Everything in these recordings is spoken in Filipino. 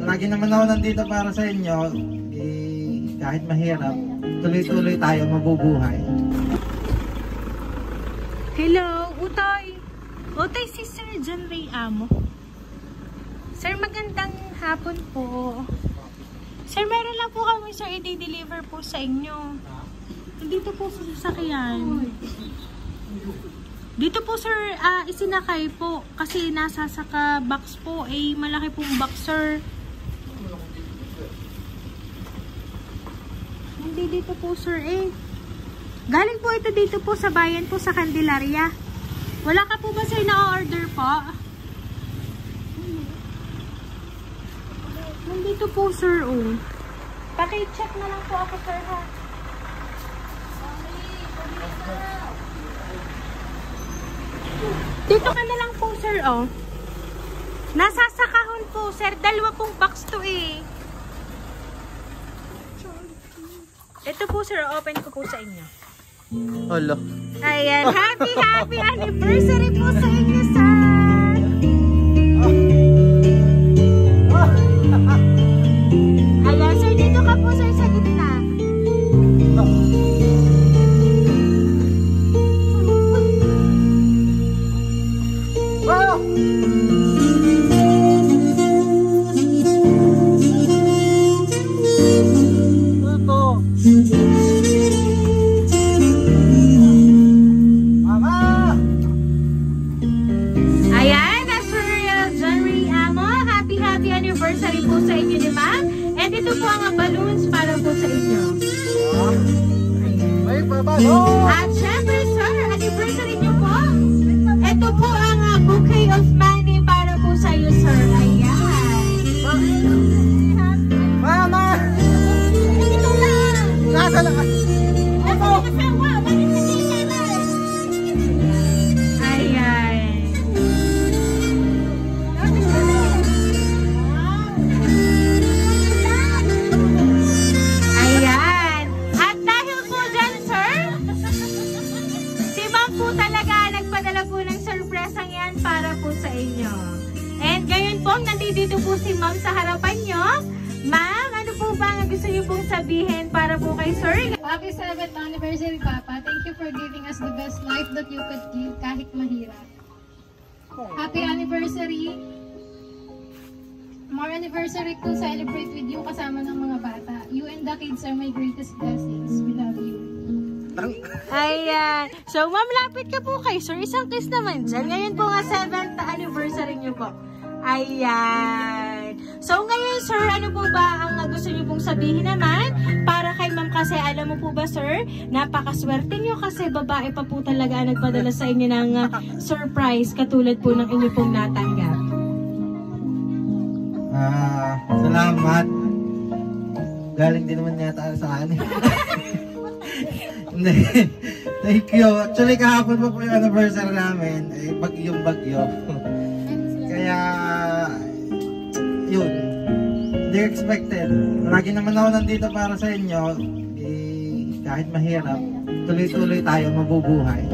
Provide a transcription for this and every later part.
lagi naman ako nandito para sa inyo. Kahit mahirap, tuloy-tuloy tayo mabubuhay. Hello, Utoy. Utoy, si Sir John Ray Amo. Sir, magandang hapon po. Sir, meron lang po kami, sir, i-deliver po sa inyo. Dito po sa sasakyan. Dito po, sir, isinakay po. Kasi nasa saka box po, malaki pong box, sir. Hindi dito po, sir, Galing po ito dito po sa bayan po sa Candelaria. Wala ka po ba, sir, na-order po? Nandito po, sir, Paki-check na lang po ako, sir, ha? Dito ka na lang po, sir, Nasa sakahon po, sir. 2 pong box to, Ito po, sir. Open ko po sa inyo. Hello. Ayan. Happy anniversary po sa inyo, sir. Ayan, sir. Dito ka po, sir, sa gitna. Anniversary po sa inyo ni ma'am. And ito po ang balloons para po sa inyo. At syempre, sir, anniversary niyo po. Ito po ang bouquet of money para po sa iyo, sir. Ayan. Mama! Ito lang. Nasa lang. Ito. Ayan. Para po sa inyo. And ngayon po, nandito po si ma'am sa harapan nyo. Ma'am, ano po ba ang gusto nyo pong sabihin para po kay sir? Happy 7th anniversary, Papa. Thank you for giving us the best life that you could give kahit mahirap. Happy anniversary. More anniversary to celebrate with you kasama ng mga bata. You and the kids are my greatest blessings. We love you. Ayan. So, ma'am, lapit ka po kay sir. Isang kiss naman dyan. Ngayon po nga 7th anniversary nyo po. Ayan. So, ngayon, sir, ano po ba ang gusto nyo pong sabihin naman? Para kay ma'am kasi, alam mo po ba, sir, napakaswerte nyo kasi babae pa po talaga ang nagpadala sa inyo ng surprise katulad po ng inyo pong natanggap. Salamat. Galing din naman yata sa akin. Thank you. Actually, kahapon pa po yung anniversary namin. Bagyo. Kaya, yun. Hindi expected. Lagi naman ako nandito para sa inyo. Kahit mahirap, tuloy-tuloy tayo mabubuhay.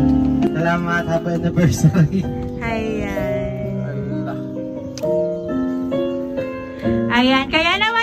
Salamat. Happy anniversary. Ayan. Ayan. Kaya naman,